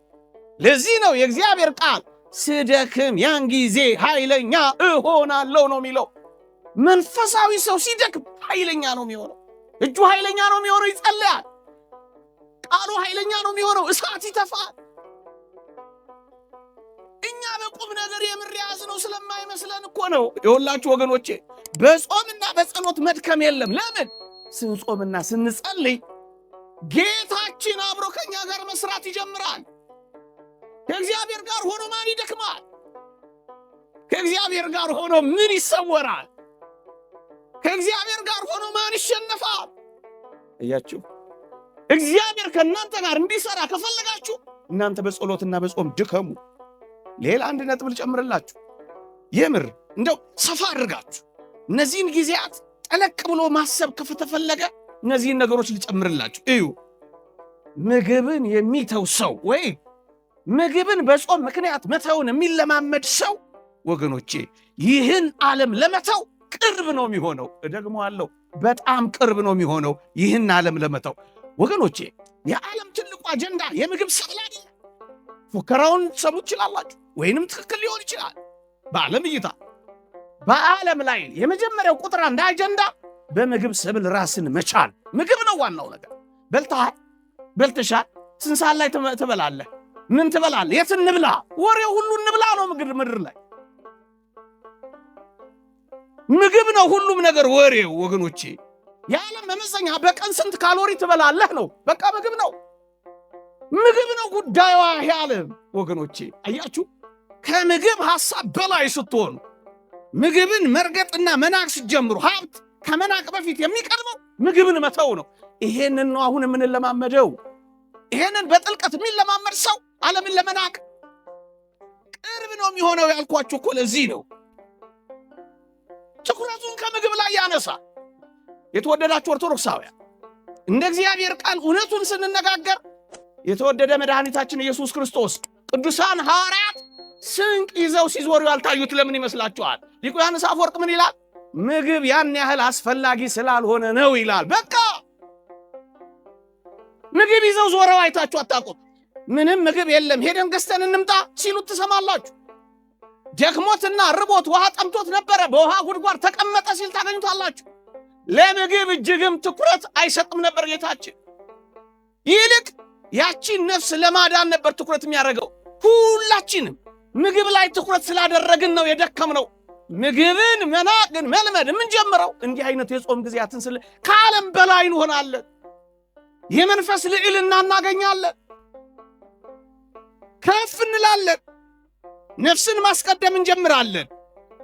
ለዚህ ነው የእግዚአብሔር ቃል ስደክም ያን ጊዜ ኃይለኛ እሆናለሁ ነው የሚለው። መንፈሳዊ ሰው ሲደክም ኃይለኛ ነው የሚሆነው። እጁ ኃይለኛ ነው የሚሆነው። ይጸልያል። ቃሉ ኃይለኛ ነው የሚሆነው። እሳት ይተፋል። ቁም ነገር የምር ያዝነው ስለማይመስለን እኮ ነው። ይኸውላችሁ ወገኖቼ በጾምና በጸሎት መድከም የለም። ለምን? ስንጾምና ስንጸልይ ጌታችን አብሮ ከኛ ጋር መስራት ይጀምራል። ከእግዚአብሔር ጋር ሆኖ ማን ይደክማል? ከእግዚአብሔር ጋር ሆኖ ምን ይሰወራል? ከእግዚአብሔር ጋር ሆኖ ማን ይሸነፋል? እያችሁ እግዚአብሔር ከእናንተ ጋር እንዲሰራ ከፈለጋችሁ እናንተ በጸሎትና በጾም ድከሙ። ሌላ አንድ ነጥብ ልጨምርላችሁ። የምር እንደው ሰፋ አድርጋችሁ እነዚህን ጊዜያት ጠለቅ ብሎ ማሰብ ከተፈለገ እነዚህን ነገሮች ልጨምርላችሁ። እዩ፣ ምግብን የሚተው ሰው ወይ ምግብን በጾም ምክንያት መተውን የሚለማመድ ሰው ወገኖቼ ይህን ዓለም ለመተው ቅርብ ነው የሚሆነው። እደግመዋለሁ፣ በጣም ቅርብ ነው የሚሆነው ይህን ዓለም ለመተው። ወገኖቼ የዓለም ትልቁ አጀንዳ የምግብ ሰብል አይደለም። ፉከራውን ሰሙ ይችላላችሁ፣ ወይንም ትክክል ሊሆን ይችላል። በዓለም እይታ በዓለም ላይ የመጀመሪያው ቁጥር አንድ አጀንዳ በምግብ ሰብል ራስን መቻል። ምግብ ነው ዋናው ነገር። በልተሃል፣ በልተሻል፣ ስንት ሰዓት ላይ ትበላለህ? ምን ትበላለህ? የት እንብላ? ወሬው ሁሉ እንብላ ነው። ምድር ላይ ምግብ ነው ሁሉም ነገር ወሬው። ወገኖቼ የዓለም መመዘኛ በቀን ስንት ካሎሪ ትበላለህ ነው። በቃ ምግብ ነው፣ ምግብ ነው ጉዳዩ ይሄ ዓለም። ወገኖቼ አያችሁ፣ ከምግብ ሐሳብ በላይ ስትሆኑ ምግብን መርገጥና መናቅ ስትጀምሩ ሀብት ከመናቅ በፊት የሚቀድመው ምግብን መተው ነው። ይሄንን ነው አሁን የምንለማመደው። ይሄንን በጥልቀት የሚለማመድ ሰው ዓለምን ለመናቅ ቅርብ ነው የሚሆነው። ያልኳችሁ እኮ ለዚህ ነው። ትኩረቱን ከምግብ ላይ ያነሳ። የተወደዳችሁ ኦርቶዶክሳውያን እንደ እግዚአብሔር ቃል እውነቱን ስንነጋገር የተወደደ መድኃኒታችን ኢየሱስ ክርስቶስ ቅዱሳን ሐዋርያት ስንቅ ይዘው ሲዞሩ ያልታዩት ለምን ይመስላችኋል? ሊቁ ዮሐንስ አፈወርቅ ምን ይላል? ምግብ ያን ያህል አስፈላጊ ስላልሆነ ነው ይላል። በቃ ምግብ ይዘው ዞረው አይታችሁ አታውቁም። ምንም ምግብ የለም ሄደን ገዝተን እንምጣ ሲሉት ትሰማላችሁ። ደክሞትና ርቦት ውሃ ጠምቶት ነበረ፣ በውሃ ጉድጓድ ተቀመጠ ሲል ታገኙታላችሁ። ለምግብ እጅግም ትኩረት አይሰጥም ነበር ጌታችን። ይልቅ ያቺን ነፍስ ለማዳን ነበር ትኩረት የሚያደርገው። ሁላችንም ምግብ ላይ ትኩረት ስላደረግን ነው የደከምነው። ምግብን መናቅን መልመድ የምንጀምረው እንዲህ አይነት የጾም ጊዜያትን ስለ ከዓለም በላይ እንሆናለን። የመንፈስ ልዕልና እናገኛለን፣ ከፍ እንላለን፣ ነፍስን ማስቀደም እንጀምራለን።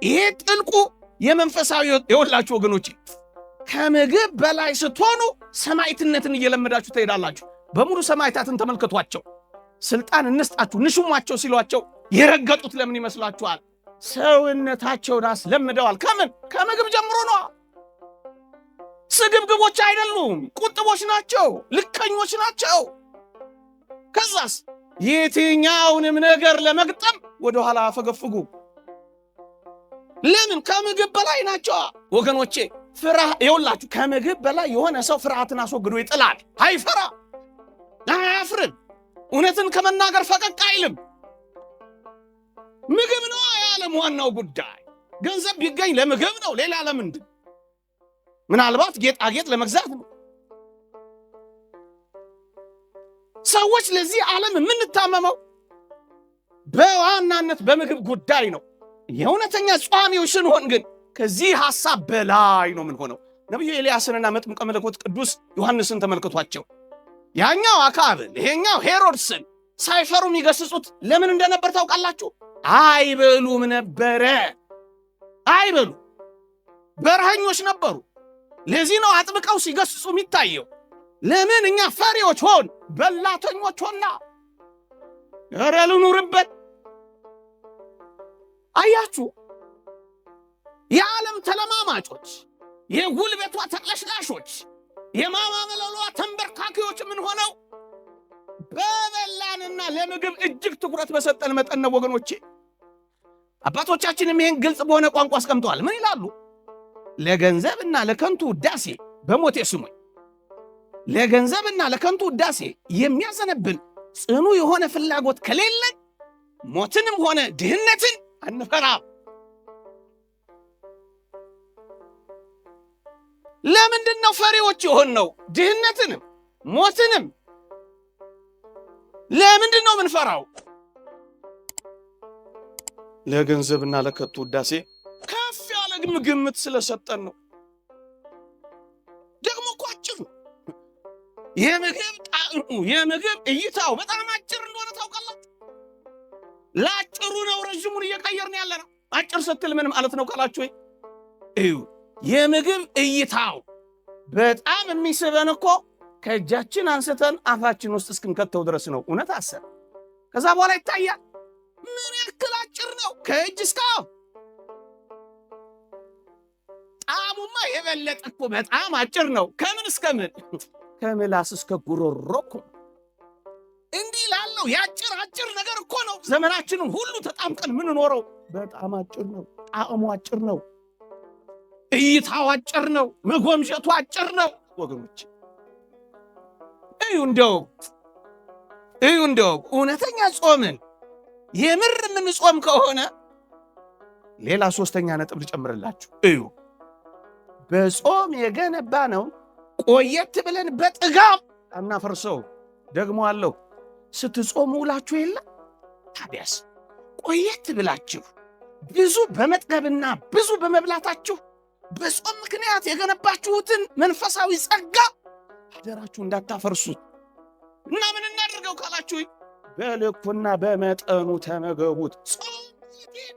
ይሄ ጥልቁ የመንፈሳዊ የወላችሁ ወገኖች፣ ከምግብ በላይ ስትሆኑ ሰማዕትነትን እየለመዳችሁ ትሄዳላችሁ። በሙሉ ሰማዕታትን ተመልከቷቸው። ስልጣን እንስጣችሁ ንሹሟቸው ሲሏቸው የረገጡት ለምን ይመስላችኋል? ሰውነታቸውን አስለምደዋል። ከምን? ከምግብ ጀምሮ ነው። ስግብግቦች አይደሉም፣ ቁጥቦች ናቸው፣ ልከኞች ናቸው። ከዛስ የትኛውንም ነገር ለመግጠም ወደኋላ አፈገፍጉ። ለምን? ከምግብ በላይ ናቸው ወገኖቼ። ይኸውላችሁ ከምግብ በላይ የሆነ ሰው ፍርሃትን አስወግዶ ይጥላል። አይፈራ፣ አያፍርም፣ እውነትን ከመናገር ፈቀቅ አይልም። ምግብ ነው የዓለም ዋናው ጉዳይ። ገንዘብ ቢገኝ ለምግብ ነው፣ ሌላ ለምንድን? ምናልባት ጌጣጌጥ ለመግዛት ነው። ሰዎች ለዚህ ዓለም የምንታመመው በዋናነት በምግብ ጉዳይ ነው። የእውነተኛ ጿሚዎች ስንሆን ግን ከዚህ ሐሳብ በላይ ነው ምን ሆነው። ነቢዩ ኤልያስንና መጥምቀ መለኮት ቅዱስ ዮሐንስን ተመልከቷቸው። ያኛው አክዓብን ይሄኛው ሄሮድስን ሳይፈሩ የሚገስጹት ለምን እንደነበር ታውቃላችሁ? አይበሉም ነበረ። አይበሉ በረሃኞች ነበሩ። ለዚህ ነው አጥብቀው ሲገስጹ የሚታየው። ለምን? እኛ ፈሪዎች ሆን፣ በላተኞች ሆና። ኧረ ልኑርበት። አያችሁ፣ የዓለም ተለማማጮች፣ የጉልበቷ ተቅለሽላሾች፣ የማማመለሏ ተንበርካኪዎች ምን ሆነው በበላንና ለምግብ እጅግ ትኩረት በሰጠን መጠን ነው ወገኖቼ። አባቶቻችንም ይህን ግልጽ በሆነ ቋንቋ አስቀምጠዋል። ምን ይላሉ? ለገንዘብና ለከንቱ ውዳሴ በሞቴ ስሙኝ። ለገንዘብና ለከንቱ ውዳሴ የሚያዘነብል ጽኑ የሆነ ፍላጎት ከሌለን ሞትንም ሆነ ድህነትን አንፈራም። ለምንድን ነው ፈሪዎች የሆንነው? ድህነትንም ሞትንም ለምንድን ነው ምንፈራው? ለገንዘብና ለከንቱ ውዳሴ ከፍ ያለ ግምት ስለሰጠን ነው። ደግሞ እኮ አጭር ነው የምግብ ጣዕሙ፣ የምግብ እይታው በጣም አጭር እንደሆነ ታውቃላችሁ። ለአጭሩ ነው ረጅሙን እየቀየርን ያለ ነው። አጭር ስትል ምን ማለት ነው ካላችሁ እዩ፣ የምግብ እይታው በጣም የሚስበን እኮ ከእጃችን አንስተን አፋችን ውስጥ እስክንከተው ድረስ ነው። እውነት አሰብ ከዛ በኋላ ይታያል ምን ያክል አጭር ነው ከእጅ እስከ አፍ። ጣዕሙማ የበለጠ እኮ በጣም አጭር ነው። ከምን እስከ ምን? ከምላስ እስከ ጉሮሮ እኮ። እንዲህ ላለው አጭር ነገር እኮ ነው ዘመናችንን ሁሉ ተጣምቀን ምንኖረው። በጣም አጭር ነው። ጣዕሙ አጭር ነው። እይታው አጭር ነው። መጎምጀቱ አጭር ነው። ወገኖች እዩ እንደው እውነተኛ ጾምን የምር የምንጾም ከሆነ ሌላ ሶስተኛ ነጥብ ልጨምርላችሁ። እዩ በጾም የገነባ ነው ቆየት ብለን በጥጋብ አናፈርሰው። ደግሞ አለው ስትጾሙ ውላችሁ የለ ታዲያስ ቆየት ብላችሁ ብዙ በመጥገብና ብዙ በመብላታችሁ በጾም ምክንያት የገነባችሁትን መንፈሳዊ ጸጋ አደራችሁ እንዳታፈርሱት። እና ምን እናደርገው ካላችሁ በልኩና በመጠኑ ተመገቡት። ጾም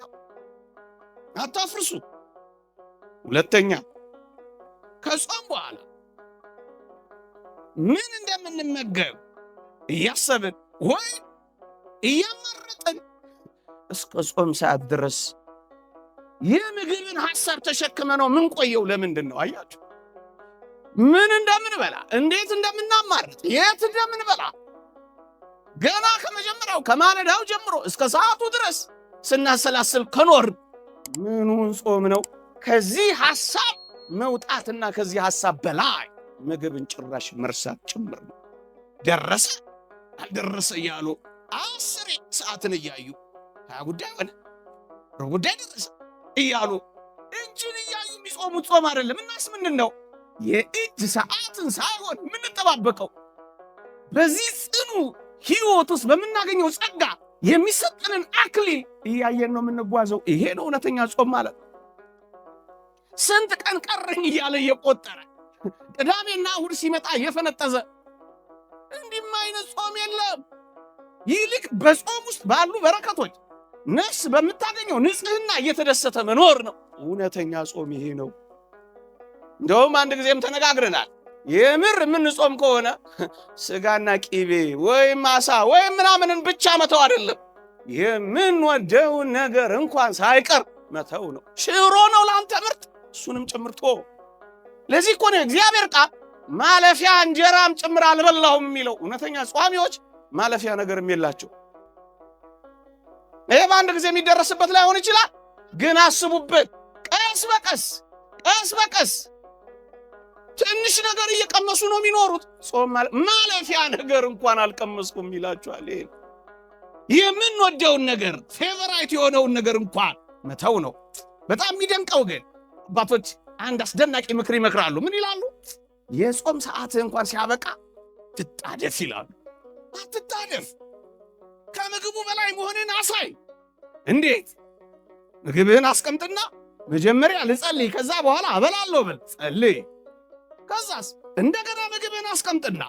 ነው፣ አታፍርሱት። ሁለተኛ ከጾም በኋላ ምን እንደምንመገብ እያሰብን ወይ እያመረጥን እስከ ጾም ሰዓት ድረስ የምግብን ሐሳብ ተሸክመ ነው ምን ቆየው። ለምንድን ነው አያችሁ? ምን እንደምንበላ፣ እንዴት እንደምናማርጥ፣ የት እንደምንበላ ገና ከመጀመሪያው ከማለዳው ጀምሮ እስከ ሰዓቱ ድረስ ስናሰላስል ከኖር ምኑን ጾም ነው? ከዚህ ሐሳብ መውጣትና ከዚህ ሐሳብ በላይ ምግብን ጭራሽ መርሳት ጭምር ነው። ደረሰ አልደረሰ እያሉ 10 ሰዓትን እያዩ 20 ጉዳይ ሆነ ሩብ ጉዳይ ደረሰ እያሉ እጅን እያዩ የሚጾሙት ጾም አይደለም። እናስ ምንድን ነው? የእጅ ሰዓትን ሳይሆን የምንጠባበቀው በዚህ ጽኑ ሕይወት ውስጥ በምናገኘው ጸጋ የሚሰጠንን አክሊል እያየን ነው የምንጓዘው። ይሄ ነው እውነተኛ ጾም ማለት። ስንት ቀን ቀረኝ እያለ እየቆጠረ ቅዳሜና እሑድ ሲመጣ እየፈነጠዘ እንዲህም አይነት ጾም የለም። ይልቅ በጾም ውስጥ ባሉ በረከቶች ነፍስ በምታገኘው ንጽህና እየተደሰተ መኖር ነው እውነተኛ ጾም። ይሄ ነው። እንደውም አንድ ጊዜም ተነጋግረናል። የምር የምንጾም ከሆነ ስጋና ቂቤ ወይም ማሳ ወይም ምናምንን ብቻ መተው አይደለም፣ የምንወደውን ነገር እንኳን ሳይቀር መተው ነው። ሽሮ ነው ለአንተ ምርጥ፣ እሱንም ጭምርቶ። ለዚህ እኮ ነው እግዚአብሔር ቃል ማለፊያ እንጀራም ጭምር አልበላሁም የሚለው። እውነተኛ ጿሚዎች ማለፊያ ነገርም የላቸው። ይሄ በአንድ ጊዜ የሚደረስበት ላይሆን ይችላል፣ ግን አስቡበት። ቀስ በቀስ ትንሽ ነገር እየቀመሱ ነው የሚኖሩት። ጾም ማለፊያ ነገር እንኳን አልቀመስኩም ይላችኋል። ይሄ የምንወደውን ነገር ፌቨራይት የሆነውን ነገር እንኳን መተው ነው። በጣም የሚደንቀው ግን አባቶች አንድ አስደናቂ ምክር ይመክራሉ። ምን ይላሉ? የጾም ሰዓት እንኳን ሲያበቃ ትጣደፍ ይላሉ። አትጣደፍ፣ ከምግቡ በላይ መሆንን አሳይ። እንዴት? ምግብህን አስቀምጥና መጀመሪያ ልጸልይ፣ ከዛ በኋላ አበላለሁ ብል ጸልይ። ከዛስ እንደገና ምግብህን አስቀምጥና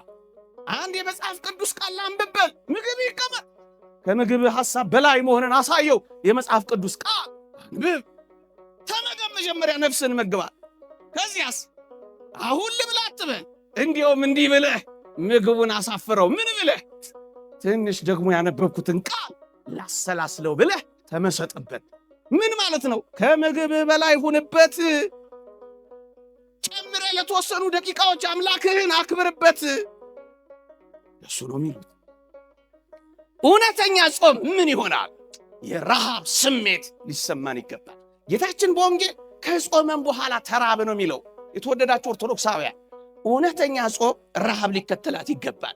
አንድ የመጽሐፍ ቅዱስ ቃል አንብበል፣ ምግብ ይቀመጥ። ከምግብህ ሐሳብ በላይ መሆንን አሳየው። የመጽሐፍ ቅዱስ ቃል አንብብ፣ ተመገብ። መጀመሪያ ነፍስን መግባል። ከዚያስ አሁን ልብላ አትበል፣ እንዲያውም እንዲህ ብለህ ምግቡን አሳፍረው። ምን ብለህ? ትንሽ ደግሞ ያነበብኩትን ቃል ላሰላስለው ብለህ ተመሰጥበት። ምን ማለት ነው? ከምግብህ በላይ ሁንበት። ጨምረህ ለተወሰኑ ደቂቃዎች አምላክህን አክብርበት። እሱ ነው የሚሉት። እውነተኛ ጾም ምን ይሆናል? የረሃብ ስሜት ሊሰማን ይገባል። ጌታችን በወንጌል ከጾመን በኋላ ተራበ ነው የሚለው። የተወደዳችሁ ኦርቶዶክሳውያን፣ እውነተኛ ጾም ረሃብ ሊከተላት ይገባል።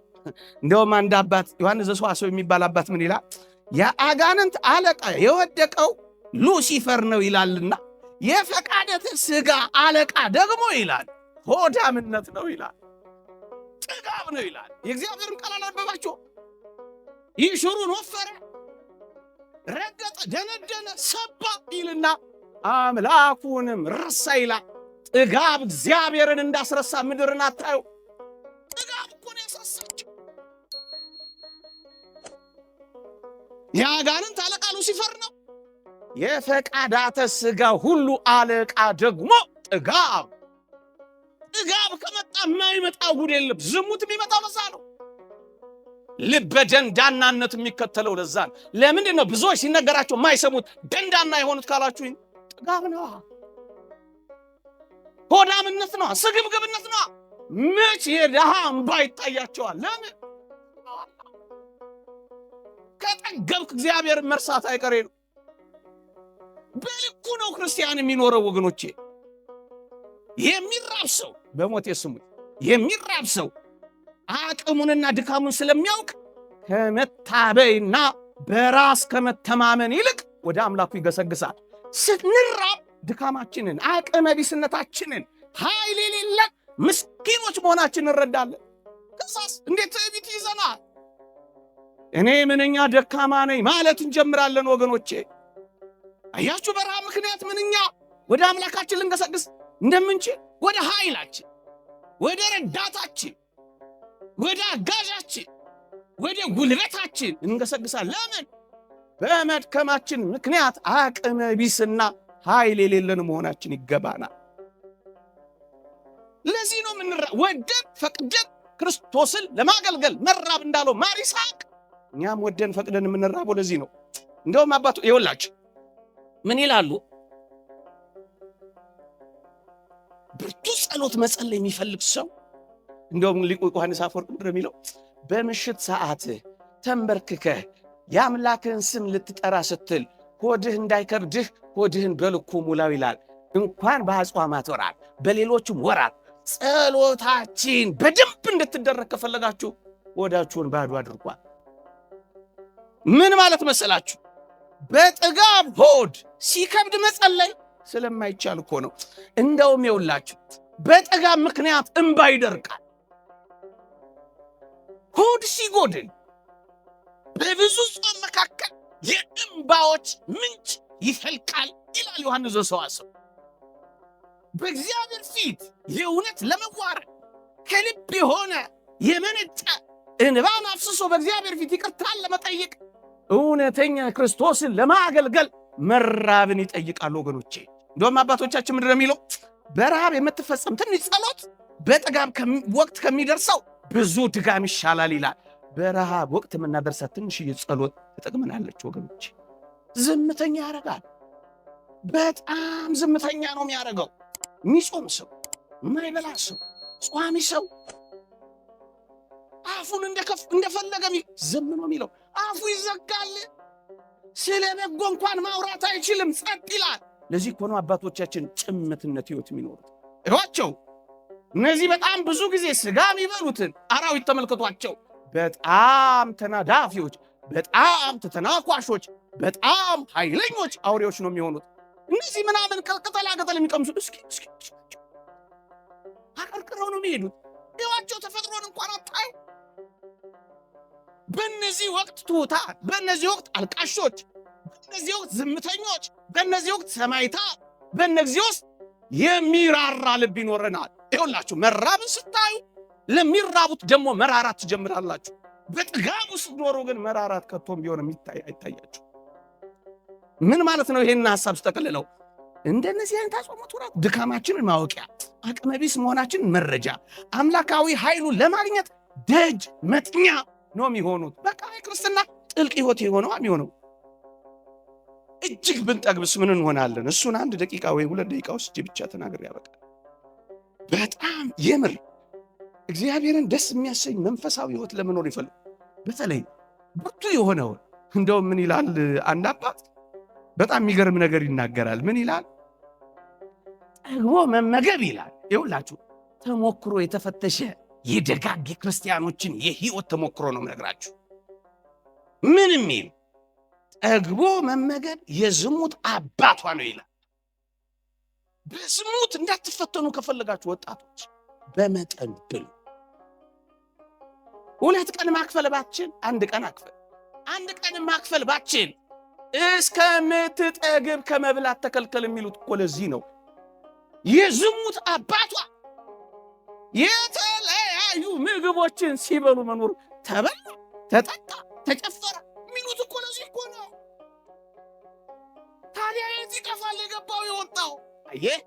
እንደውም አንድ አባት ዮሐንስ ዘሰዋስው የሚባል አባት ምን ይላል? የአጋንንት አለቃ የወደቀው ሉሲፈር ነው ይላልና የፈቃደት ሥጋ አለቃ ደግሞ ይላል ሆዳምነት ነው ይላል፣ ጥጋብ ነው ይላል። የእግዚአብሔርን ቃል አላነበባችሁ? ይህ ሽሩን ወፈረ፣ ረገጠ፣ ደነደነ፣ ሰባ ይልና አምላኩንም ረሳ ይላል። ጥጋብ እግዚአብሔርን እንዳስረሳ ምድርን አታዩ። ጥጋብ እኮ ነው ያሳሳቸው። የአጋንንት አለቃ ሉሲፈር ነው። የፈቃዳተ ሥጋ ሁሉ አለቃ ደግሞ ጥጋብ። ጥጋብ ከመጣ የማይመጣ ጉድ የለም። ዝሙት የሚመጣ በዛ ነው። ልበ ደንዳናነት የሚከተለው ለዛ ነው። ለምንድን ነው ብዙዎች ሲነገራቸው የማይሰሙት ደንዳና የሆኑት ካላችሁኝ? ጥጋብ ነው፣ ሆዳምነት ነው፣ ስግብግብነት ነው። መች የድሃ እምባ ይታያቸዋል? ለምን? ከጠገብክ እግዚአብሔርን መርሳት አይቀሬ ነው። በልኩ ነው ክርስቲያን የሚኖረው ወገኖቼ። የሚራብ ሰው በሞቴ ስሙ የሚራብ ሰው አቅሙንና ድካሙን ስለሚያውቅ ከመታበይና በራስ ከመተማመን ይልቅ ወደ አምላኩ ይገሰግሳል። ስንራብ ድካማችንን፣ አቅመ ቢስነታችንን፣ ኃይል የሌለን ምስኪኖች መሆናችንን እንረዳለን። ከዛስ እንዴት ትዕቢት ይዘናል? እኔ ምንኛ ደካማ ነኝ ማለት እንጀምራለን ወገኖቼ። አያችሁ በረሃብ ምክንያት ምንኛ ወደ አምላካችን ልንገሰግስ እንደምንችል፣ ወደ ኃይላችን፣ ወደ ረዳታችን፣ ወደ አጋዣችን፣ ወደ ጉልበታችን እንገሰግሳል። ለምን? በመድከማችን ምክንያት አቅመ ቢስና ኃይል የሌለን መሆናችን ይገባናል። ለዚህ ነው ወደን ፈቅደን ክርስቶስን ለማገልገል መራብ እንዳለው ማር ይስሐቅ፣ እኛም ወደን ፈቅደን የምንራበው ለዚህ ነው። እንደውም አባቱ ይወላችሁ ምን ይላሉ? ብርቱ ጸሎት መጸለይ የሚፈልግ ሰው እንደውም ሊቁ ዮሐንስ አፈወርቅ እንደሚለው በምሽት ሰዓት ተንበርክከህ የአምላክህን ስም ልትጠራ ስትል ሆድህ እንዳይከብድህ ሆድህን በልኩ ሙላው ይላል። እንኳን በአጽዋማት ወራት በሌሎችም ወራት ጸሎታችን በደንብ እንድትደረግ ከፈለጋችሁ ሆዳችሁን ባዶ አድርጓል። ምን ማለት መሰላችሁ? በጥጋብ ሆድ ሲከብድ መጸለይ ስለማይቻል እኮ ነው። እንደውም የውላችሁ በጥጋብ ምክንያት እንባ ይደርቃል። ሆድ ሲጎድል በብዙ ጾም መካከል የእንባዎች ምንጭ ይፈልቃል ይላል ዮሐንስ ዘሰዋስው። በእግዚአብሔር ፊት የእውነት ለመዋረድ ከልብ የሆነ የመነጨ እንባን አፍስሶ በእግዚአብሔር ፊት ይቅርታን ለመጠየቅ እውነተኛ ክርስቶስን ለማገልገል መራብን ይጠይቃል ወገኖቼ። እንደውም አባቶቻችን ምንድን ነው የሚለው? በረሃብ የምትፈጸም ትንሽ ጸሎት በጥጋብ ወቅት ከሚደርሰው ብዙ ድጋም ይሻላል ይላል። በረሃብ ወቅት የምናደርሳት ትንሽዬ ጸሎት ትጠቅመናለች ወገኖቼ። ዝምተኛ ያደርጋል። በጣም ዝምተኛ ነው የሚያደርገው። የሚጾም ሰው፣ የማይበላ ሰው፣ ጿሚ ሰው አፉን እንደፈለገ ዝም ነው የሚለው። አፉ ይዘጋል። ስለ በጎ እንኳን ማውራት አይችልም፣ ጸጥ ይላል። ለዚህ እኮ ነው አባቶቻችን ጭምትነት ሕይወት የሚኖሩት። እዋቸው እነዚህ በጣም ብዙ ጊዜ ስጋ የሚበሉትን አራዊት ተመልከቷቸው። በጣም ተናዳፊዎች፣ በጣም ተተናኳሾች፣ በጣም ኃይለኞች አውሬዎች ነው የሚሆኑት። እነዚህ ምናምን ቅጠላቅጠል የሚቀምሱት እስኪ አቀርቅረው ነው የሚሄዱት። እዋቸው ተፈጥሮን እንኳን አታዩ። በእነዚህ ወቅት ትሑታን፣ በእነዚህ ወቅት አልቃሾች፣ በእነዚህ ወቅት ዝምተኞች፣ በእነዚህ ወቅት ሰማይታ፣ በእነዚህ ውስጥ የሚራራ ልብ ይኖረናል። ይኸውላችሁ መራብን ስታዩ ለሚራቡት ደግሞ መራራት ትጀምራላችሁ። በጥጋብ ውስጥ ኖሮ ግን መራራት ከቶም ቢሆን አይታያችሁ። ምን ማለት ነው? ይሄን ሐሳብ ስጠቅልለው እንደነዚህ አይነት አጽዋማት ወራት ድካማችንን ማወቂያ፣ አቅመቢስ መሆናችንን መረጃ፣ አምላካዊ ኃይሉን ለማግኘት ደጅ መጥኛ ነው የሚሆኑት። በቃ ክርስትና ጥልቅ ሕይወት የሆነው የሚሆነው እጅግ ብንጠግብስ ምን እንሆናለን? እሱን 1 ደቂቃ ወይ 2 ደቂቃ ውስጥ ብቻ ተናግሬ ያበቃል። በጣም የምር እግዚአብሔርን ደስ የሚያሰኝ መንፈሳዊ ሕይወት ለመኖር ይፈልግ በተለይ ብርቱ የሆነውን እንደውም ምን ይላል አንድ አባት በጣም የሚገርም ነገር ይናገራል። ምን ይላል? ጠግቦ መመገብ ይላል። ይኸውላችሁ ተሞክሮ የተፈተሸ የደጋግ ክርስቲያኖችን የሕይወት ተሞክሮ ነው የምነግራችሁ። ምን የሚል ጠግቦ መመገብ የዝሙት አባቷ ነው ይላል። በዝሙት እንዳትፈተኑ ከፈለጋችሁ ወጣቶች በመጠን ብሉ። 2 ቀን ማክፈል ባችን 1 ቀን አክፈል። 1 ቀን ማክፈል ባችን እስከምትጠግብ ከመብላት ተከልከል የሚሉት እኮ ለዚህ ነው። የዝሙት አባቷ የተለያዩ ምግቦችን ሲበሉ መኖር ተበላ፣ ተጠጣ፣ ተጨፈረ የሚሉት እኮ ለዚህ እኮ ነው። ታዲያ የት ይጠፋል የገባው የወጣው? አየህ፣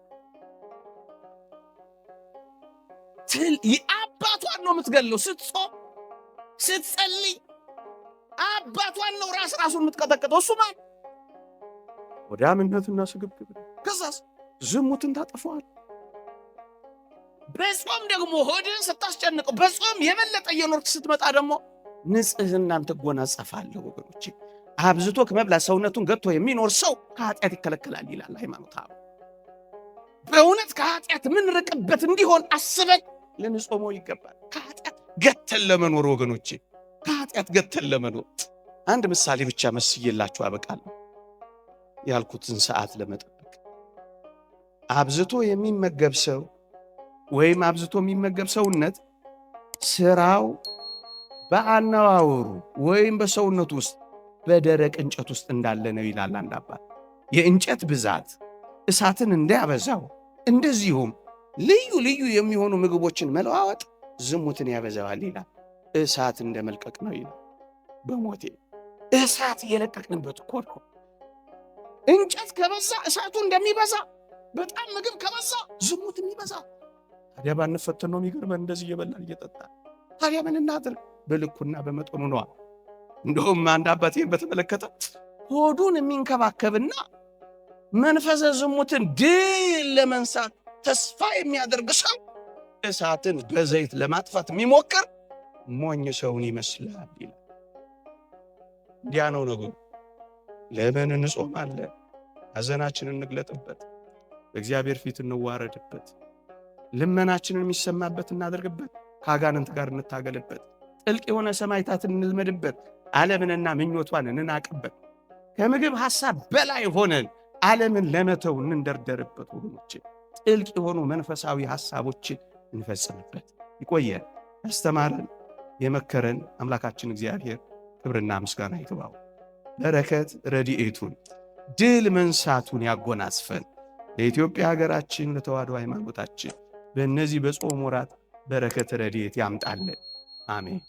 አባቷን ነው የምትገለው። ስትጾም ስትጸልይ አባቷን ነው ራሱን የምትቀጠቅጠው። እሱ ማለት ወዳምነትና ስግብግብ። ከዛስ ዝሙትን ታጠፈዋል። በጾም ደግሞ ሆድን ስታስጨንቀው፣ በጾም የበለጠ እየኖርክ ስትመጣ ደግሞ ንጽህናን ትጎናጸፋለህ። ወገኖቼ አብዝቶ ከመብላት ሰውነቱን ገጥቶ የሚኖር ሰው ከኃጢአት ይከለከላል ይላል ሃይማኖት። በእውነት ከኃጢአት ምን ርቅበት እንዲሆን አስበን ልንጾመው ይገባል። ከኃጢአት ገተን ለመኖር ወገኖቼ፣ ከኃጢአት ገተን ለመኖር አንድ ምሳሌ ብቻ መስዬላችሁ አበቃለሁ። ያልኩትን ሰዓት ለመጠበቅ አብዝቶ የሚመገብ ሰው ወይም አብዝቶ የሚመገብ ሰውነት ስራው በአነዋወሩ ወይም በሰውነቱ ውስጥ በደረቅ እንጨት ውስጥ እንዳለ ነው ይላል አንድ አባት። የእንጨት ብዛት እሳትን እንዳያበዛው እንደዚሁም ልዩ ልዩ የሚሆኑ ምግቦችን መለዋወጥ ዝሙትን ያበዛዋል ይላል። እሳት እንደመልቀቅ ነው ይላል። በሞቴ እሳት የለቀቅንበት እኮ ነው። እንጨት ከበዛ እሳቱ እንደሚበዛ በጣም ምግብ ከበዛ ዝሙት የሚበዛ። ታዲያ ባንፈተን ነው የሚገርመን፣ እንደዚህ እየበላን እየጠጣን። ታዲያ ምን እናድርግ? በልኩና በመጠኑ ነዋ። እንደውም አንድ አባት ይህን በተመለከተ ሆዱን የሚንከባከብና መንፈሰ ዝሙትን ድል ለመንሳት ተስፋ የሚያደርግ ሰው እሳትን በዘይት ለማጥፋት የሚሞክር ሞኝ ሰውን ይመስላል ይላል። እንዲያ ነው ነገሩ። ለምን እንጾማለን? ሐዘናችንን እንግለጥበት፣ በእግዚአብሔር ፊት እንዋረድበት፣ ልመናችንን የሚሰማበት እናደርግበት፣ ከአጋንንት ጋር እንታገልበት፣ ጥልቅ የሆነ ሰማዕታትን እንልመድበት፣ ዓለምንና ምኞቷን እንናቅበት፣ ከምግብ ሐሳብ በላይ ሆነን ዓለምን ለመተው እንንደርደርበት። ወገኖቼ ጥልቅ የሆኑ መንፈሳዊ ሐሳቦችን እንፈጽምበት። ይቆየን። ያስተማረን የመከረን አምላካችን እግዚአብሔር ክብርና ምስጋና ይግባው። በረከት ረድኤቱን ድል መንሳቱን ያጎናጽፈን። ለኢትዮጵያ ሀገራችን፣ ለተዋሕዶ ሃይማኖታችን በእነዚህ በጾም ወራት በረከት ረድኤት ያምጣልን። አሜን።